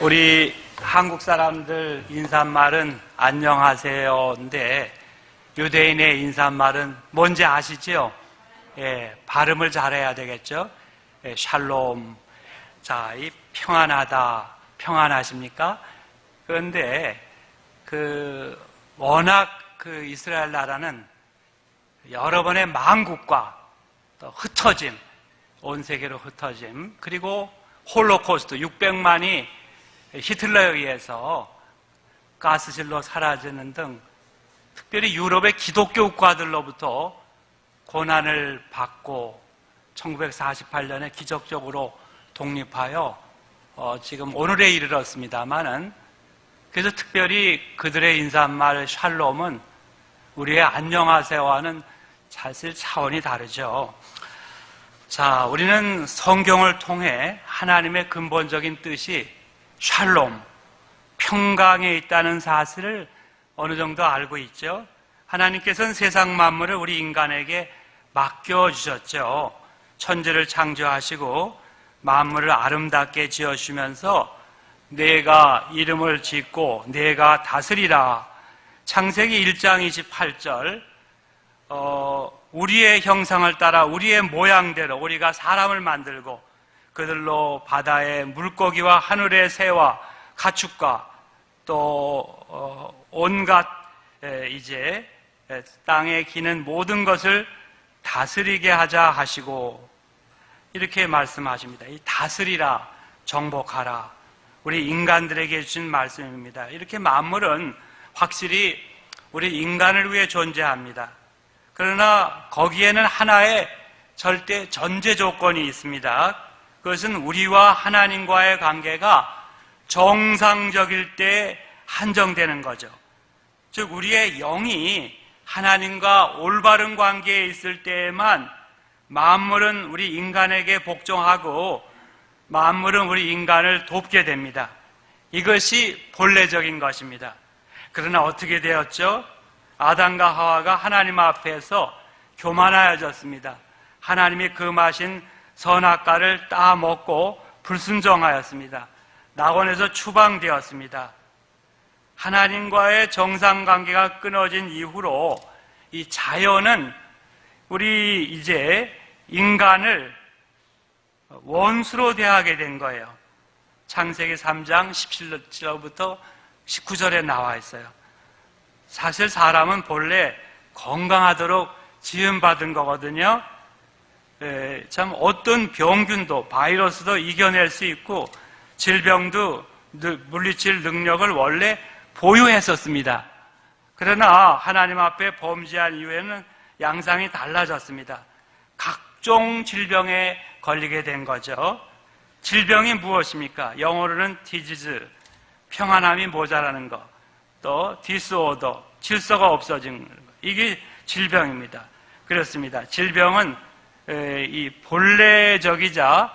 우리 한국 사람들 인사말은 안녕하세요인데 유대인의 인사말은 뭔지 아시죠? 예, 발음을 잘해야 되겠죠? 예, 샬롬. 자, 이 평안하다. 평안하십니까? 그런데 워낙 이스라엘 나라는 여러 번의 망국과 또 흩어짐, 온 세계로 흩어짐, 그리고 홀로코스트 600만이 히틀러에 의해서 가스실로 사라지는 등 특별히 유럽의 기독교 국가들로부터 고난을 받고 1948년에 기적적으로 독립하여 지금 오늘에 이르렀습니다만은, 그래서 특별히 그들의 인사말 샬롬은 우리의 안녕하세요와는 사실 차원이 다르죠. 자, 우리는 성경을 통해 하나님의 근본적인 뜻이 샬롬, 평강에 있다는 사실을 어느 정도 알고 있죠. 하나님께서는 세상 만물을 우리 인간에게 맡겨주셨죠. 천지를 창조하시고 만물을 아름답게 지어주면서 내가 이름을 짓고 내가 다스리라. 창세기 1장 28절 우리의 형상을 따라 우리의 모양대로 우리가 사람을 만들고 그들로 바다의 물고기와 하늘의 새와 가축과 또 온갖 이제 땅에 기는 모든 것을 다스리게 하자 하시고 이렇게 말씀하십니다. 이 다스리라, 정복하라, 우리 인간들에게 주신 말씀입니다. 이렇게 만물은 확실히 우리 인간을 위해 존재합니다. 그러나 거기에는 하나의 절대 전제 조건이 있습니다. 그것은 우리와 하나님과의 관계가 정상적일 때 한정되는 거죠. 즉 우리의 영이 하나님과 올바른 관계에 있을 때에만 만물은 우리 인간에게 복종하고 만물은 우리 인간을 돕게 됩니다. 이것이 본래적인 것입니다. 그러나 어떻게 되었죠? 아담과 하와가 하나님 앞에서 교만하여졌습니다. 하나님이 금하신 선악과를 따먹고 불순종하였습니다. 낙원에서 추방되었습니다. 하나님과의 정상관계가 끊어진 이후로 이 자연은 우리 이제 인간을 원수로 대하게 된 거예요. 창세기 3장 17절부터 19절에 나와 있어요. 사실 사람은 본래 건강하도록 지음받은 거거든요. 참 어떤 병균도 바이러스도 이겨낼 수 있고 질병도 물리칠 능력을 원래 보유했었습니다. 그러나 하나님 앞에 범죄한 이후에는 양상이 달라졌습니다. 각종 질병에 걸리게 된 거죠. 질병이 무엇입니까? 영어로는 disease, 평안함이 모자라는 것, 또 disorder, 질서가 없어진 것, 이게 질병입니다. 그렇습니다. 질병은 이 본래적이자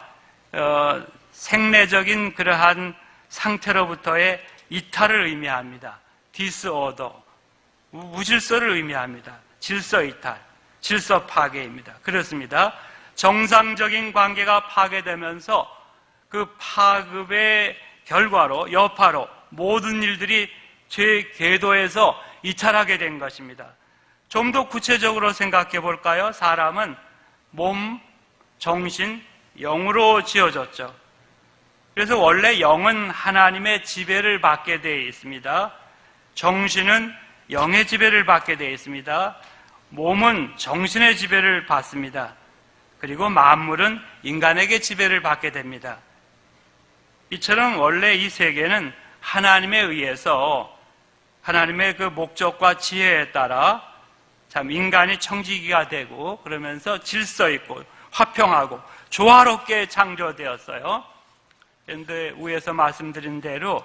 생내적인 그러한 상태로부터의 이탈을 의미합니다. disorder, 무질서를 의미합니다. 질서 이탈, 질서 파괴입니다. 그렇습니다. 정상적인 관계가 파괴되면서 그 파급의 결과로 여파로 모든 일들이 죄 궤도에서 이탈하게 된 것입니다. 좀 더 구체적으로 생각해 볼까요? 사람은 몸, 정신, 영으로 지어졌죠. 그래서 원래 영은 하나님의 지배를 받게 되어 있습니다. 정신은 영의 지배를 받게 되어 있습니다. 몸은 정신의 지배를 받습니다. 그리고 만물은 인간에게 지배를 받게 됩니다. 이처럼 원래 이 세계는 하나님에 의해서 하나님의 그 목적과 지혜에 따라 참 인간이 청지기가 되고 그러면서 질서 있고 화평하고 조화롭게 창조되었어요. 그런데 위에서 말씀드린 대로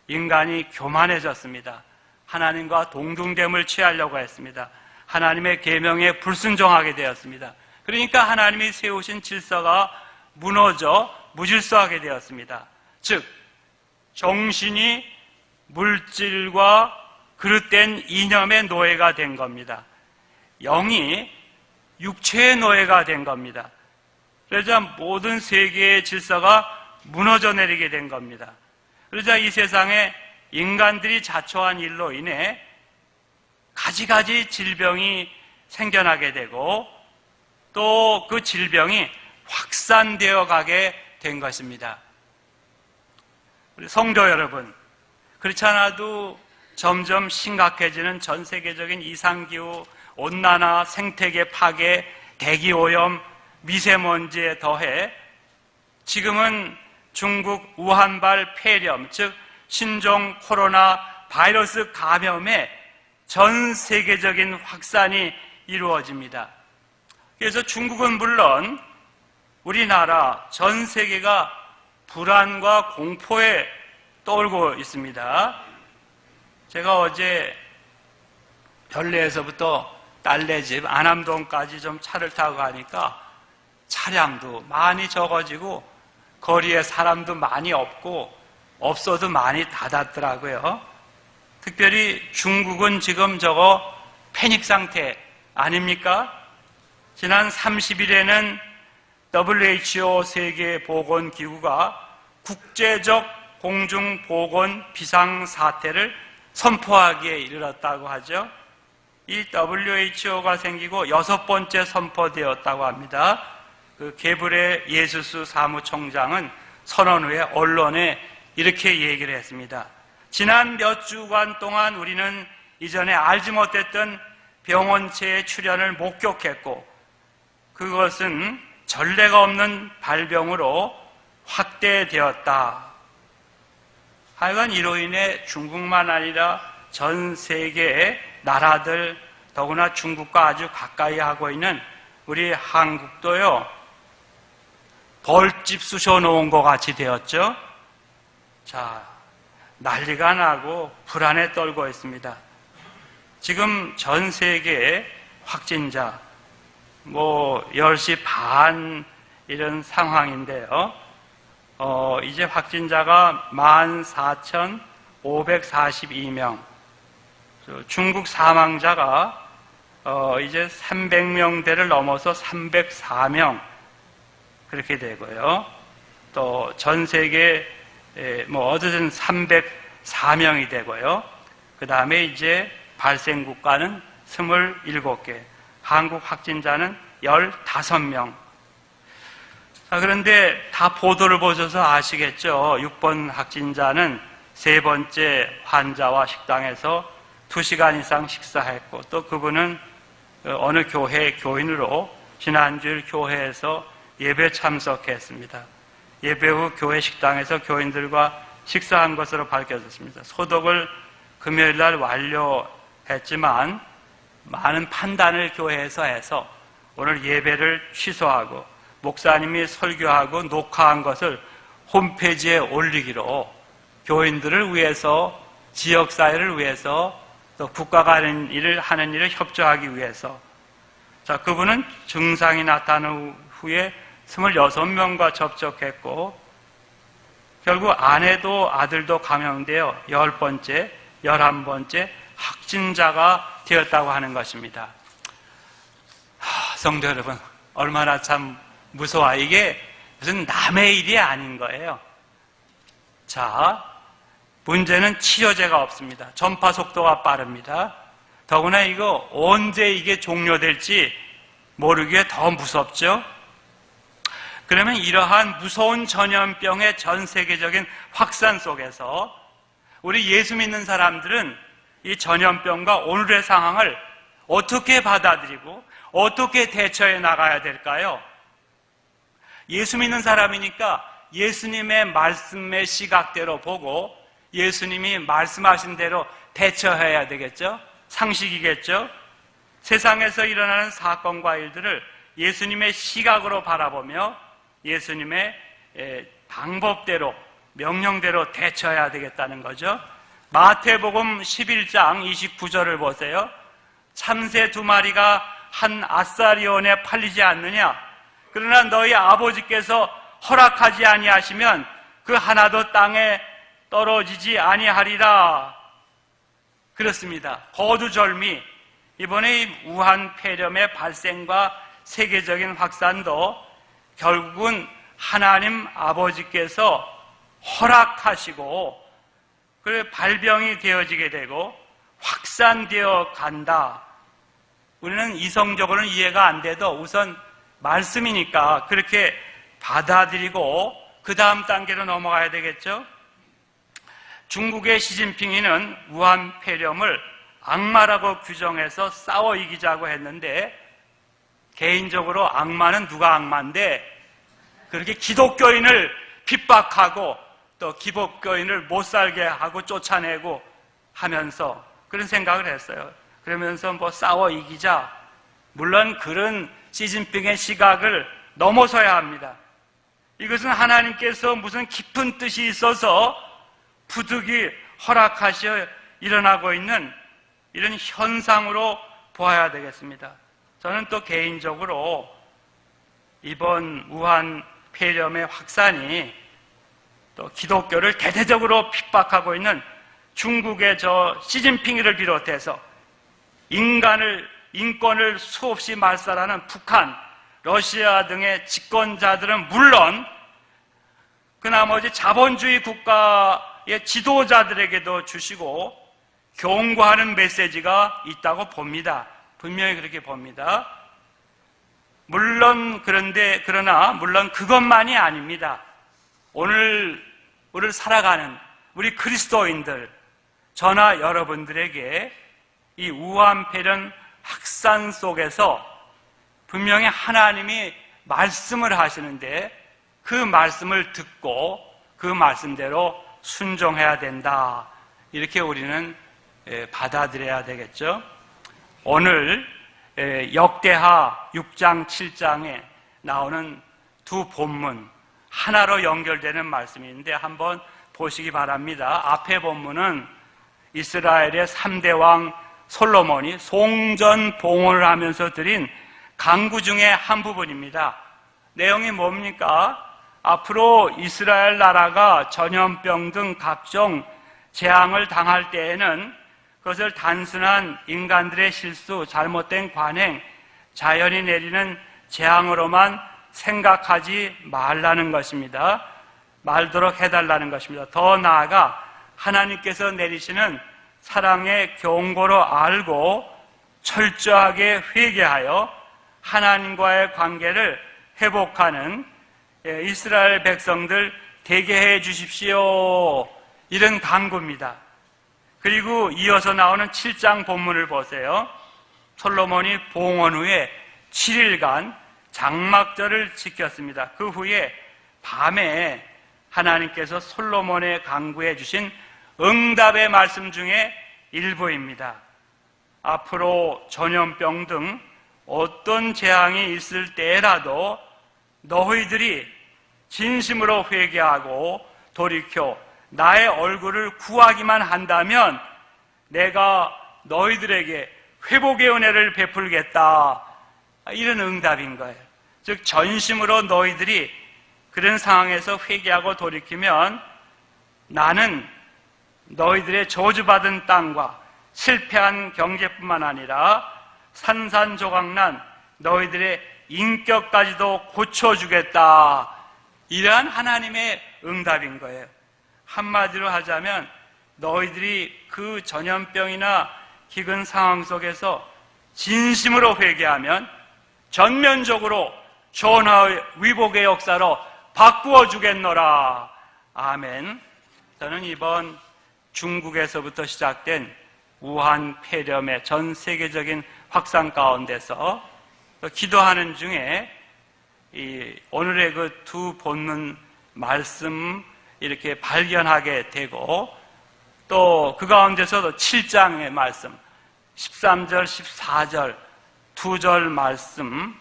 인간이 교만해졌습니다. 하나님과 동등됨을 취하려고 했습니다. 하나님의 계명에 불순종하게 되었습니다. 그러니까 하나님이 세우신 질서가 무너져 무질서하게 되었습니다. 즉 정신이 물질과 그릇된 이념의 노예가 된 겁니다. 영이 육체의 노예가 된 겁니다. 그래서 모든 세계의 질서가 무너져 내리게 된 겁니다. 그러자 이 세상에 인간들이 자초한 일로 인해 가지가지 질병이 생겨나게 되고 또 그 질병이 확산되어 가게 된 것입니다. 우리 성도 여러분, 그렇지 않아도 점점 심각해지는 전 세계적인 이상기후, 온난화, 생태계 파괴, 대기오염, 미세먼지에 더해 지금은 중국 우한발 폐렴, 즉 신종 코로나 바이러스 감염의 전 세계적인 확산이 이루어집니다. 그래서 중국은 물론 우리나라 전 세계가 불안과 공포에 떨고 있습니다. 제가 어제 별내에서부터 딸네 집 안암동까지 좀 차를 타고 가니까 차량도 많이 적어지고 거리에 사람도 많이 없고 없어도 많이 닫았더라고요. 특별히 중국은 지금 패닉 상태 아닙니까? 지난 30일에는 WHO 세계보건기구가 국제적 공중보건 비상사태를 선포하기에 이르렀다고 하죠. 이 WHO가 생기고 6번째 선포되었다고 합니다. 그 게브레 예수스 사무총장은 선언 후에 언론에 이렇게 얘기를 했습니다. 지난 몇 주간 동안 우리는 이전에 알지 못했던 병원체의 출현을 목격했고 그것은 전례가 없는 발병으로 확대되었다. 하여간 이로 인해 중국만 아니라 전 세계의 나라들, 더구나 중국과 아주 가까이 하고 있는 우리 한국도요, 벌집 쑤셔 놓은 것 같이 되었죠. 자, 난리가 나고 불안에 떨고 있습니다. 지금 전 세계의 확진자, 10시 반 이런 상황인데요. 이제 확진자가 14,542명. 중국 사망자가 이제 300명대를 넘어서 304명 그렇게 되고요. 또 전 세계 어쨌든 304명이 되고요. 그 다음에 이제 발생 국가는 27개, 한국 확진자는 15명. 그런데 다 보도를 보셔서 아시겠죠? 6번 확진자는 3번째 환자와 식당에서 2시간 이상 식사했고 또 그분은 어느 교회 교인으로 지난주일 교회에서 예배 참석했습니다. 예배 후 교회 식당에서 교인들과 식사한 것으로 밝혀졌습니다. 소독을 금요일 날 완료했지만 많은 판단을 교회에서 해서 오늘 예배를 취소하고 목사님이 설교하고 녹화한 것을 홈페이지에 올리기로 교인들을 위해서 지역사회를 위해서 또 국가가 하는 일을 협조하기 위해서 자, 그분은 증상이 나타난 후에 26명과 접촉했고 결국 아내도 아들도 감염되어 10번째, 11번째 확진자가 되었다고 하는 것입니다. 성도 여러분, 얼마나 참 무서워. 이게 무슨 남의 일이 아닌 거예요. 자, 문제는 치료제가 없습니다. 전파 속도가 빠릅니다. 더구나 이거 언제 이게 종료될지 모르기에 더 무섭죠? 그러면 이러한 무서운 전염병의 전 세계적인 확산 속에서 우리 예수 믿는 사람들은 이 전염병과 오늘의 상황을 어떻게 받아들이고 어떻게 대처해 나가야 될까요? 예수 믿는 사람이니까 예수님의 말씀의 시각대로 보고 예수님이 말씀하신 대로 대처해야 되겠죠? 상식이겠죠? 세상에서 일어나는 사건과 일들을 예수님의 시각으로 바라보며 예수님의 방법대로 명령대로 대처해야 되겠다는 거죠. 마태복음 11장 29절을 보세요. 참새 2마리가 한 아사리온에 팔리지 않느냐? 그러나 너희 아버지께서 허락하지 아니하시면 그 하나도 땅에 떨어지지 아니하리라. 그렇습니다. 거두절미, 이번에 이 우한 폐렴의 발생과 세계적인 확산도 결국은 하나님 아버지께서 허락하시고 그 발병이 되어지게 되고 확산되어 간다. 우리는 이성적으로는 이해가 안 돼도 우선 말씀이니까 그렇게 받아들이고 그 다음 단계로 넘어가야 되겠죠. 중국의 시진핑이는 우한 폐렴을 악마라고 규정해서 싸워 이기자고 했는데, 개인적으로 악마는 누가 악마인데 그렇게 기독교인을 핍박하고 또 기독교인을 못 살게 하고 쫓아내고 하면서 그런 생각을 했어요. 그러면서 뭐 싸워 이기자. 물론 그런 시진핑의 시각을 넘어서야 합니다. 이것은 하나님께서 무슨 깊은 뜻이 있어서 부득이 허락하셔 일어나고 있는 이런 현상으로 보아야 되겠습니다. 저는 또 개인적으로 이번 우한 폐렴의 확산이 또 기독교를 대대적으로 핍박하고 있는 중국의 저 시진핑이를 비롯해서 인권을 수없이 말살하는 북한, 러시아 등의 집권자들은 물론 그 나머지 자본주의 국가의 지도자들에게도 주시고 경고하는 메시지가 있다고 봅니다. 분명히 그렇게 봅니다. 그러나 그것만이 아닙니다. 오늘 우리를 살아가는 우리 그리스도인들, 저나 여러분들에게 이 우한 폐렴 확산 속에서 분명히 하나님이 말씀을 하시는데 그 말씀을 듣고 그 말씀대로 순종해야 된다. 이렇게 우리는 받아들여야 되겠죠. 오늘 역대하 6장, 7장에 나오는 두 본문, 하나로 연결되는 말씀인데 한번 보시기 바랍니다. 앞에 본문은 이스라엘의 3대 왕 솔로몬이 송전 봉헌을 하면서 드린 강구 중에 한 부분입니다. 내용이 뭡니까? 앞으로 이스라엘 나라가 전염병 등 각종 재앙을 당할 때에는 그것을 단순한 인간들의 실수, 잘못된 관행, 자연이 내리는 재앙으로만 생각하지 말라는 것입니다. 말도록 해달라는 것입니다. 더 나아가 하나님께서 내리시는 사랑의 경고로 알고 철저하게 회개하여 하나님과의 관계를 회복하는 이스라엘 백성들 되게 해 주십시오. 이런 간구입니다. 그리고 이어서 나오는 7장 본문을 보세요. 솔로몬이 봉헌 후에 7일간 장막절을 지켰습니다. 그 후에 밤에 하나님께서 솔로몬의 간구해 주신 응답의 말씀 중에 일부입니다. 앞으로 전염병 등 어떤 재앙이 있을 때라도 너희들이 진심으로 회개하고 돌이켜 나의 얼굴을 구하기만 한다면 내가 너희들에게 회복의 은혜를 베풀겠다. 이런 응답인 거예요. 즉 전심으로 너희들이 그런 상황에서 회개하고 돌이키면 나는 너희들의 저주받은 땅과 실패한 경제뿐만 아니라 산산조각난 너희들의 인격까지도 고쳐주겠다. 이러한 하나님의 응답인 거예요. 한마디로 하자면 너희들이 그 전염병이나 기근 상황 속에서 진심으로 회개하면 전면적으로 전화의 위복의 역사로 바꾸어 주겠노라. 아멘. 저는 이번 중국에서부터 시작된 우한 폐렴의 전 세계적인 확산 가운데서 기도하는 중에 오늘의 그 두 본문 말씀 이렇게 발견하게 되고 또 그 가운데서도 7장의 말씀 13절, 14절 두 절 말씀,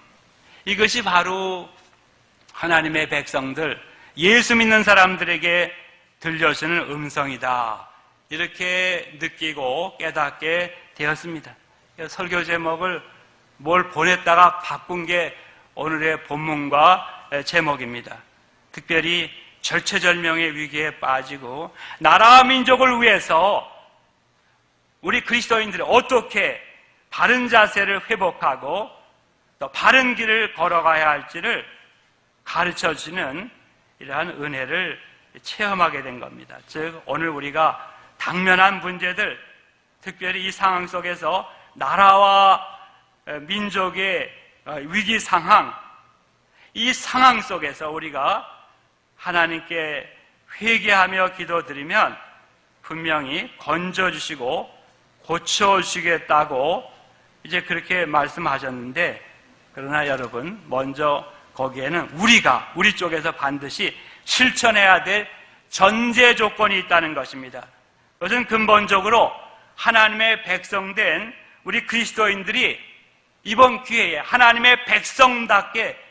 이것이 바로 하나님의 백성들, 예수 믿는 사람들에게 들려주는 음성이다. 이렇게 느끼고 깨닫게 되었습니다. 설교 제목을 뭘 보냈다가 바꾼 게 오늘의 본문과 제목입니다. 특별히 절체절명의 위기에 빠지고 나라와 민족을 위해서 우리 그리스도인들이 어떻게 바른 자세를 회복하고 또 바른 길을 걸어가야 할지를 가르쳐주는 이러한 은혜를 체험하게 된 겁니다. 즉 오늘 우리가 당면한 문제들, 특별히 이 상황 속에서 나라와 민족의 위기 상황, 이 상황 속에서 우리가 하나님께 회개하며 기도드리면 분명히 건져주시고 고쳐주시겠다고 이제 그렇게 말씀하셨는데, 그러나 여러분, 먼저 거기에는 우리 쪽에서 반드시 실천해야 될 전제 조건이 있다는 것입니다. 그것은 근본적으로 하나님의 백성된 우리 그리스도인들이 이번 기회에 하나님의 백성답게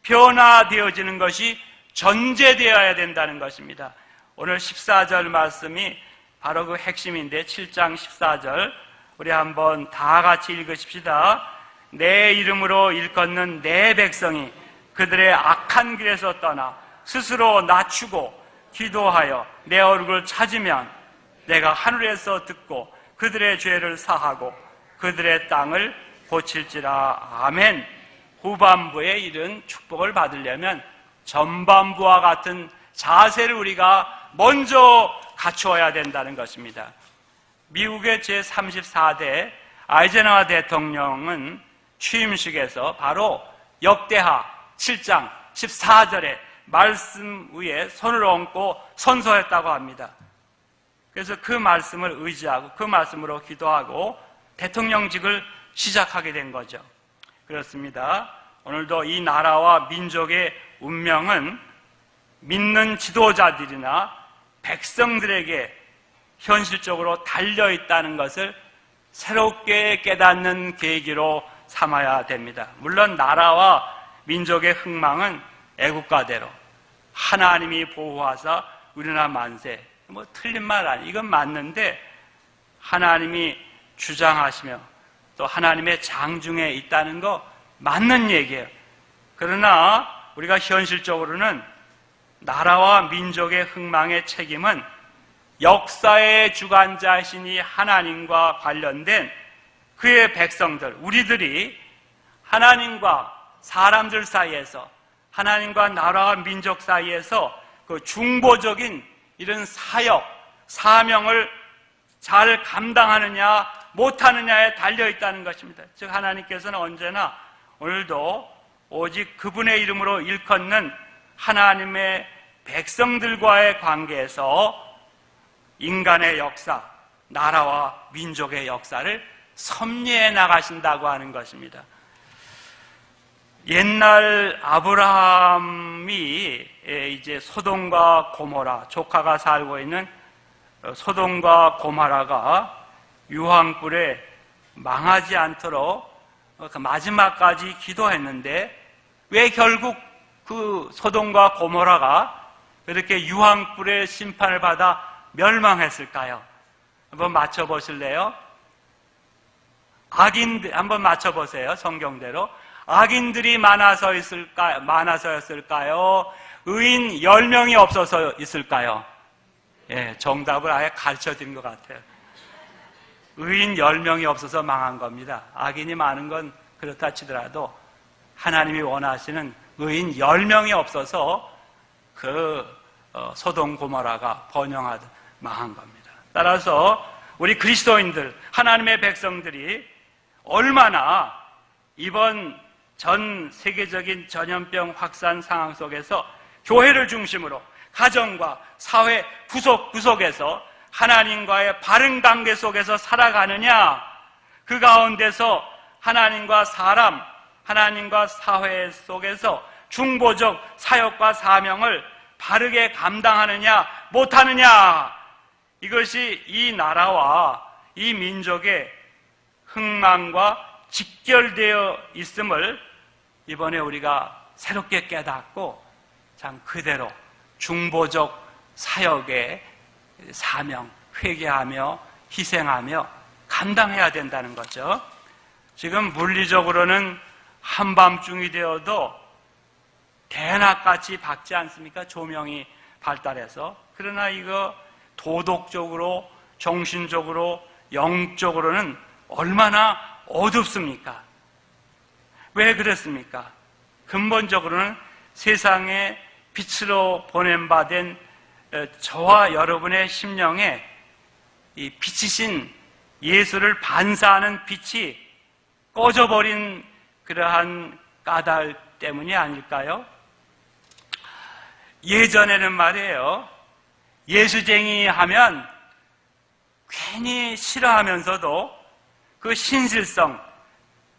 변화되어지는 것이 전제되어야 된다는 것입니다. 오늘 14절 말씀이 바로 그 핵심인데, 7장 14절 우리 한번 다 같이 읽으십시다. 내 이름으로 일컫는 내 백성이 그들의 악한 길에서 떠나 스스로 낮추고 기도하여 내 얼굴을 찾으면 내가 하늘에서 듣고 그들의 죄를 사하고 그들의 땅을 고칠지라. 아멘. 후반부에 이른 축복을 받으려면 전반부와 같은 자세를 우리가 먼저 갖추어야 된다는 것입니다. 미국의 제34대 아이젠하워 대통령은 취임식에서 바로 역대하 7장 14절의 말씀 위에 손을 얹고 선서했다고 합니다. 그래서 그 말씀을 의지하고 그 말씀으로 기도하고 대통령직을 시작하게 된 거죠. 그렇습니다. 오늘도 이 나라와 민족의 운명은 믿는 지도자들이나 백성들에게 현실적으로 달려있다는 것을 새롭게 깨닫는 계기로 삼아야 됩니다. 물론 나라와 민족의 흥망은 애국가대로 하나님이 보호하사 우리나라 만세, 틀린 말 아니에요. 이건 맞는데 하나님이 주장하시며 또 하나님의 장중에 있다는 거 맞는 얘기예요. 그러나 우리가 현실적으로는 나라와 민족의 흥망의 책임은 역사의 주관자이시니 하나님과 관련된 그의 백성들, 우리들이 하나님과 사람들 사이에서, 하나님과 나라와 민족 사이에서 그 중보적인 이런 사역, 사명을 잘 감당하느냐 못하느냐에 달려있다는 것입니다. 즉 하나님께서는 언제나 오늘도 오직 그분의 이름으로 일컫는 하나님의 백성들과의 관계에서 인간의 역사, 나라와 민족의 역사를 섭리해 나가신다고 하는 것입니다. 옛날 아브라함이 이제 소돔과 고모라, 조카가 살고 있는 소돔과 고모라가 유황불에 망하지 않도록 마지막까지 기도했는데 왜 결국 그 소돔과 고모라가 그렇게 유황불의 심판을 받아 멸망했을까요? 한번 맞춰보실래요? 악인들, 한번 맞춰보세요. 성경대로. 악인들이 많아서였을까요? 의인 10명이 없어서 있을까요? 예, 정답을 아예 가르쳐 드린 것 같아요. 의인 10명이 없어서 망한 겁니다. 악인이 많은 건 그렇다 치더라도 하나님이 원하시는 의인 10명이 없어서 소돔 고모라가 번영하듯 망한 겁니다. 따라서 우리 그리스도인들, 하나님의 백성들이 얼마나 이번 전 세계적인 전염병 확산 상황 속에서 교회를 중심으로 가정과 사회 구석구석에서 하나님과의 바른 관계 속에서 살아가느냐, 그 가운데서 하나님과 사람, 하나님과 사회 속에서 중보적 사역과 사명을 바르게 감당하느냐 못하느냐, 이것이 이 나라와 이 민족의 흥망과 직결되어 있음을 이번에 우리가 새롭게 깨닫고 참 그대로 중보적 사역의 사명, 회개하며 희생하며 감당해야 된다는 거죠. 지금 물리적으로는 한밤중이 되어도 대낮같이 밝지 않습니까? 조명이 발달해서. 그러나 이거 도덕적으로, 정신적으로, 영적으로는 얼마나 어둡습니까? 왜 그렇습니까? 근본적으로는 세상에 빛으로 보냄받은 저와 여러분의 심령에 이 빛이신 예수를 반사하는 빛이 꺼져버린 그러한 까닭 때문이 아닐까요? 예전에는 말이에요, 예수쟁이 하면 괜히 싫어하면서도 그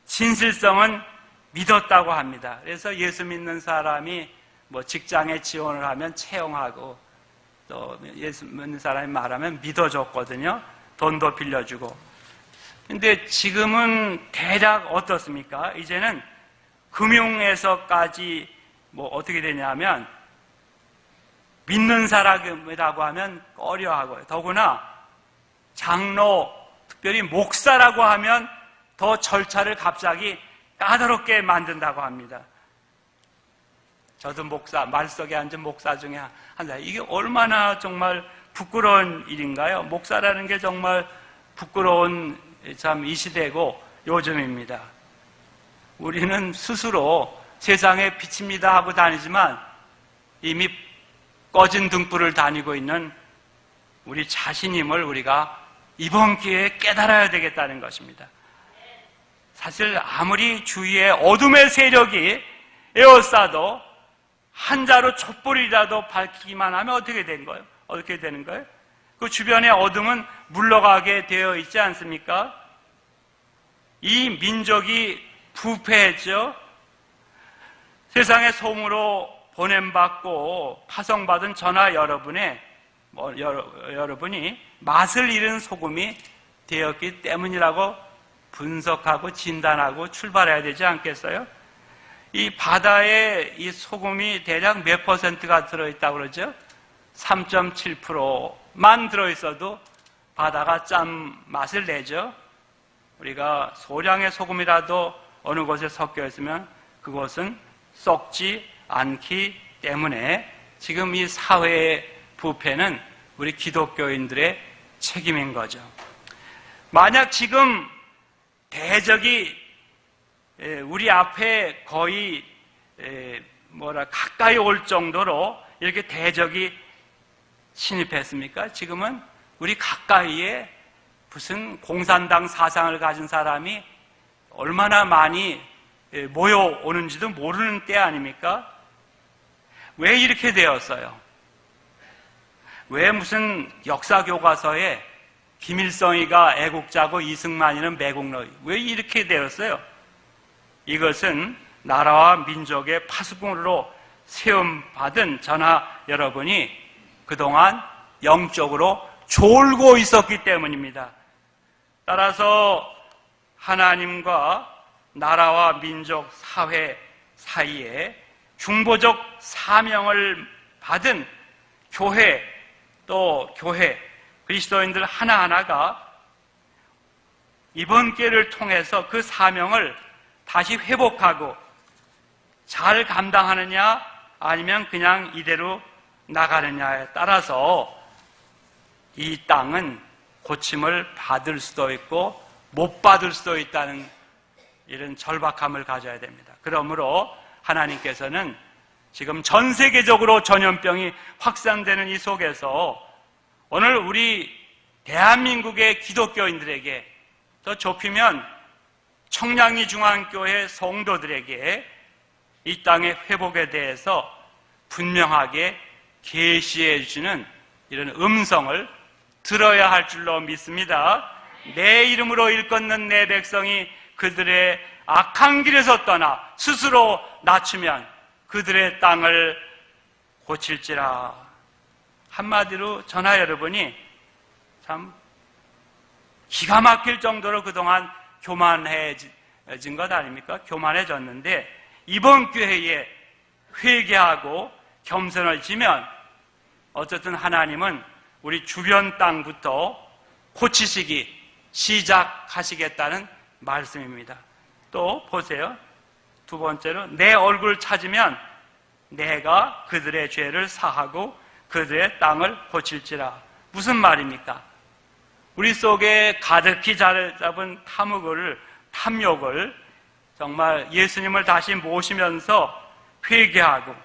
진실성은 믿었다고 합니다. 그래서 예수 믿는 사람이 뭐 직장에 지원을 하면 채용하고, 또 예수 믿는 사람이 말하면 믿어줬거든요. 돈도 빌려주고. 근데 지금은 대략 어떻습니까? 이제는 금융에서까지 뭐 어떻게 되냐면, 믿는 사람이라고 하면 꺼려하고요. 더구나 장로, 특별히 목사라고 하면 더 절차를 갑자기 까다롭게 만든다고 합니다. 저도 말석에 앉은 목사 중에 한 사람, 이게 얼마나 정말 부끄러운 일인가요? 목사라는 게 정말 부끄러운 참 이 시대고 요즘입니다. 우리는 스스로 세상에 빛입니다 하고 다니지만 이미 꺼진 등불을 다니고 있는 우리 자신임을 우리가 이번 기회에 깨달아야 되겠다는 것입니다. 사실 아무리 주위에 어둠의 세력이 에워싸도 한 자루 촛불이라도 밝히기만 하면 어떻게 되는 거예요? 어떻게 되는 거예요? 그 주변의 어둠은 물러가게 되어 있지 않습니까? 이 민족이 부패했죠. 세상의 소음으로 보냄받고 파송받은 저나 여러분이 맛을 잃은 소금이 되었기 때문이라고 분석하고 진단하고 출발해야 되지 않겠어요? 이 바다에 이 소금이 대략 몇 %가 들어있다고 그러죠? 3.7%만 들어있어도 바다가 짠 맛을 내죠. 우리가 소량의 소금이라도 어느 곳에 섞여 있으면 그것은 썩지 않기 때문에 지금 이 사회의 부패는 우리 기독교인들의 책임인 거죠. 만약 지금 대적이 우리 앞에 거의 가까이 올 정도로 이렇게 대적이 침입했습니까? 지금은 우리 가까이에 무슨 공산당 사상을 가진 사람이 얼마나 많이 모여오는지도 모르는 때 아닙니까? 왜 이렇게 되었어요? 왜 무슨 역사교과서에 김일성이가 애국자고 이승만이는 매국노, 왜 이렇게 되었어요? 이것은 나라와 민족의 파수꾼으로 세움받은 저나 여러분이 그동안 영적으로 졸고 있었기 때문입니다. 따라서 하나님과 나라와 민족, 사회 사이에 중보적 사명을 받은 교회, 그리스도인들 하나하나가 이번 기회를 통해서 그 사명을 다시 회복하고 잘 감당하느냐 아니면 그냥 이대로 나가느냐에 따라서 이 땅은 고침을 받을 수도 있고 못 받을 수도 있다는 이런 절박함을 가져야 됩니다. 그러므로 하나님께서는 지금 전 세계적으로 전염병이 확산되는 이 속에서 오늘 우리 대한민국의 기독교인들에게, 더 좁히면 청량리 중앙교회 성도들에게 이 땅의 회복에 대해서 분명하게 계시해 주시는 이런 음성을 들어야 할 줄로 믿습니다. 내 이름으로 일컫는 내 백성이 그들의 악한 길에서 떠나 스스로 낮추면 그들의 땅을 고칠지라. 한마디로 저나 여러분이 참 기가 막힐 정도로 그동안 교만해진 것 아닙니까? 교만해졌는데 이번 기회에 회개하고 겸손을 지면 어쨌든 하나님은 우리 주변 땅부터 고치시기 시작하시겠다는 말씀입니다. 또 보세요. 두 번째로 내 얼굴 찾으면 내가 그들의 죄를 사하고 그들의 땅을 고칠지라. 무슨 말입니까? 우리 속에 가득히 자리 잡은 탐욕을 정말 예수님을 다시 모시면서 회개하고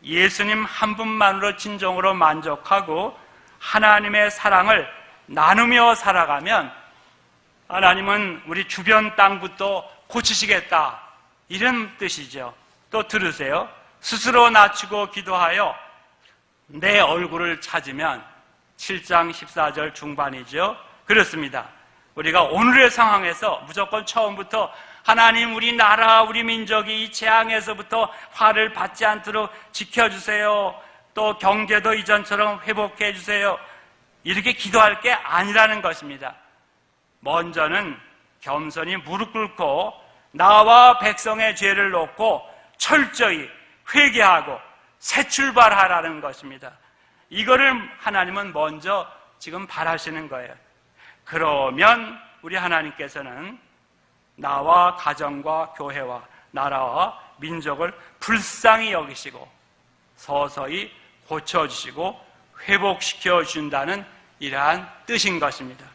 예수님 한 분만으로 진정으로 만족하고 하나님의 사랑을 나누며 살아가면 하나님은 우리 주변 땅부터 고치시겠다, 이런 뜻이죠. 또 들으세요. 스스로 낮추고 기도하여 내 얼굴을 찾으면 7장 14절 중반이죠. 그렇습니다. 우리가 오늘의 상황에서 무조건 처음부터 하나님, 우리 나라, 우리 민족이 이 재앙에서부터 화를 받지 않도록 지켜주세요, 또 경제도 이전처럼 회복해 주세요, 이렇게 기도할 게 아니라는 것입니다. 먼저는 겸손히 무릎 꿇고 나와 백성의 죄를 놓고 철저히 회개하고 새 출발하라는 것입니다. 이거를 하나님은 먼저 지금 바라시는 거예요. 그러면 우리 하나님께서는 나와 가정과 교회와 나라와 민족을 불쌍히 여기시고 서서히 고쳐주시고 회복시켜 준다는 이러한 뜻인 것입니다.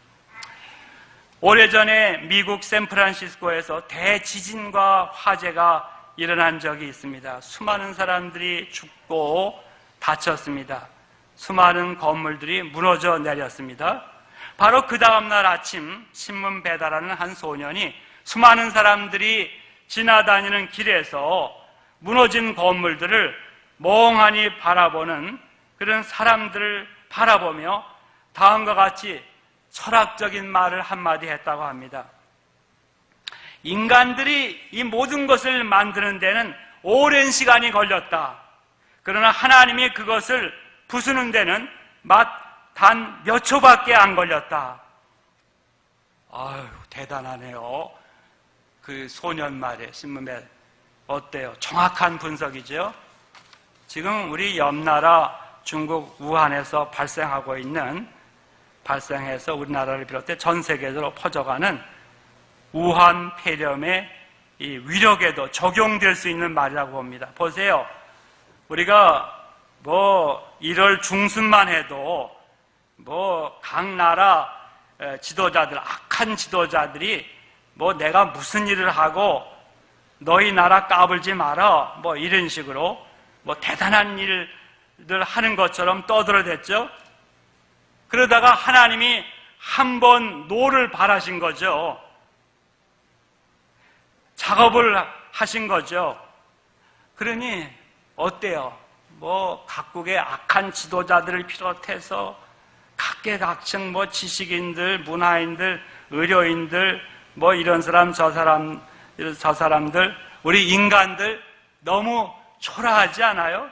오래전에 미국 샌프란시스코에서 대지진과 화재가 일어난 적이 있습니다. 수많은 사람들이 죽고 다쳤습니다. 수많은 건물들이 무너져 내렸습니다. 바로 그 다음날 아침 신문 배달하는 한 소년이 수많은 사람들이 지나다니는 길에서 무너진 건물들을 멍하니 바라보는 그런 사람들을 바라보며 다음과 같이 철학적인 말을 한마디 했다고 합니다. 인간들이 이 모든 것을 만드는 데는 오랜 시간이 걸렸다. 그러나 하나님이 그것을 부수는 데는 단 몇 초밖에 안 걸렸다. 아유, 대단하네요. 그 소년 말에 신문에 어때요? 정확한 분석이죠. 지금 우리 옆나라 중국 우한에서 발생해서 우리나라를 비롯해 전 세계적으로 퍼져가는 우한 폐렴의 이 위력에도 적용될 수 있는 말이라고 봅니다. 보세요. 우리가 1월 중순만 해도 각 나라 지도자들, 악한 지도자들이 내가 무슨 일을 하고 너희 나라 까불지 마라, 이런 식으로 대단한 일을 하는 것처럼 떠들어댔죠. 그러다가 하나님이 한 번 노를 바라신 거죠. 작업을 하신 거죠. 그러니 어때요? 각국의 악한 지도자들을 비롯해서 각계각층 지식인들, 문화인들, 의료인들, 이런 사람 저 사람들, 우리 인간들 너무 초라하지 않아요?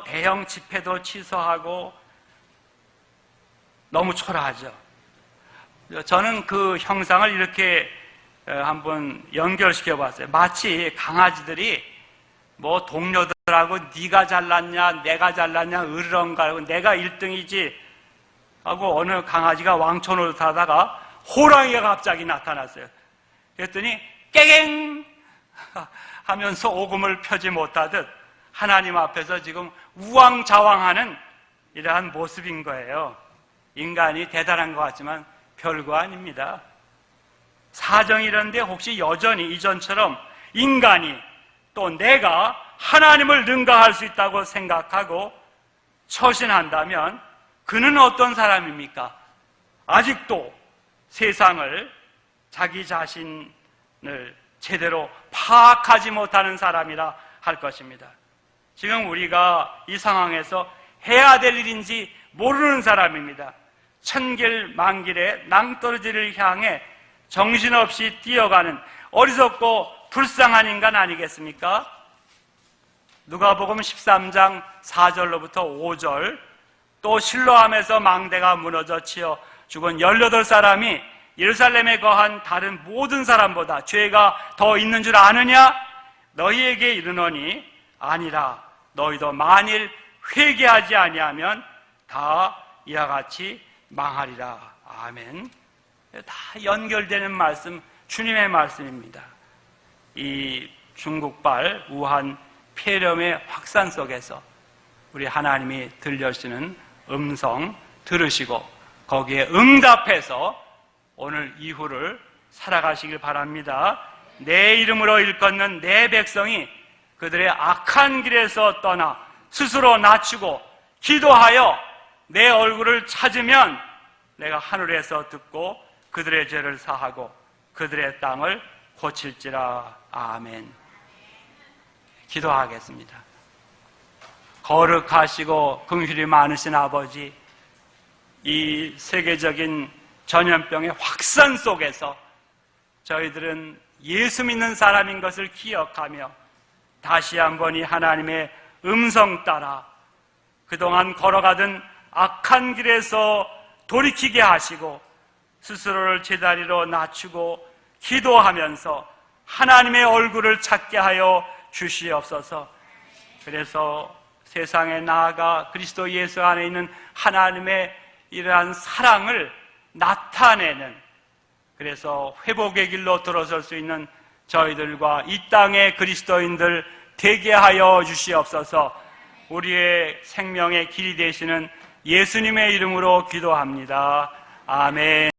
대형 집회도 취소하고 너무 초라하죠. 저는 그 형상을 이렇게 한번 연결시켜 봤어요. 마치 강아지들이 동료들하고 네가 잘났냐 내가 잘났냐 으르렁거리고 내가 1등이지 하고 어느 강아지가 왕초노릇 하다가 호랑이가 갑자기 나타났어요. 그랬더니 깨갱 하면서 오금을 펴지 못하듯 하나님 앞에서 지금 우왕좌왕하는 이러한 모습인 거예요. 인간이 대단한 것 같지만 별거 아닙니다. 사정이 이런데 혹시 여전히 이전처럼 인간이 또 내가 하나님을 능가할 수 있다고 생각하고 처신한다면 그는 어떤 사람입니까? 아직도 세상을, 자기 자신을 제대로 파악하지 못하는 사람이라 할 것입니다. 지금 우리가 이 상황에서 해야 될 일인지 모르는 사람입니다. 천길 만길의 낭떠러지를 향해 정신없이 뛰어가는 어리석고 불쌍한 인간 아니겠습니까? 누가복음 13장 4절로부터 5절, 또 실로암에서 망대가 무너져 치여 죽은 18사람이 예루살렘에 거한 다른 모든 사람보다 죄가 더 있는 줄 아느냐? 너희에게 이르노니 아니라. 너희도 만일 회개하지 아니하면 다 이와 같이 망하리라. 아멘. 다 연결되는 말씀, 주님의 말씀입니다. 이 중국발 우한 폐렴의 확산 속에서 우리 하나님이 들려주시는 음성 들으시고 거기에 응답해서 오늘 이후를 살아가시길 바랍니다. 내 이름으로 일컫는 내 백성이 그들의 악한 길에서 떠나 스스로 낮추고 기도하여 내 얼굴을 찾으면 내가 하늘에서 듣고 그들의 죄를 사하고 그들의 땅을 고칠지라. 아멘. 기도하겠습니다. 거룩하시고 긍휼이 많으신 아버지, 이 세계적인 전염병의 확산 속에서 저희들은 예수 믿는 사람인 것을 기억하며 다시 한번 이 하나님의 음성 따라 그동안 걸어가던 악한 길에서 돌이키게 하시고 스스로를 제자리로 낮추고 기도하면서 하나님의 얼굴을 찾게 하여 주시옵소서. 그래서 세상에 나아가 그리스도 예수 안에 있는 하나님의 이러한 사랑을 나타내는, 그래서 회복의 길로 들어설 수 있는 저희들과 이 땅의 그리스도인들 되게 하여 주시옵소서. 우리의 생명의 길이 되시는 예수님의 이름으로 기도합니다. 아멘.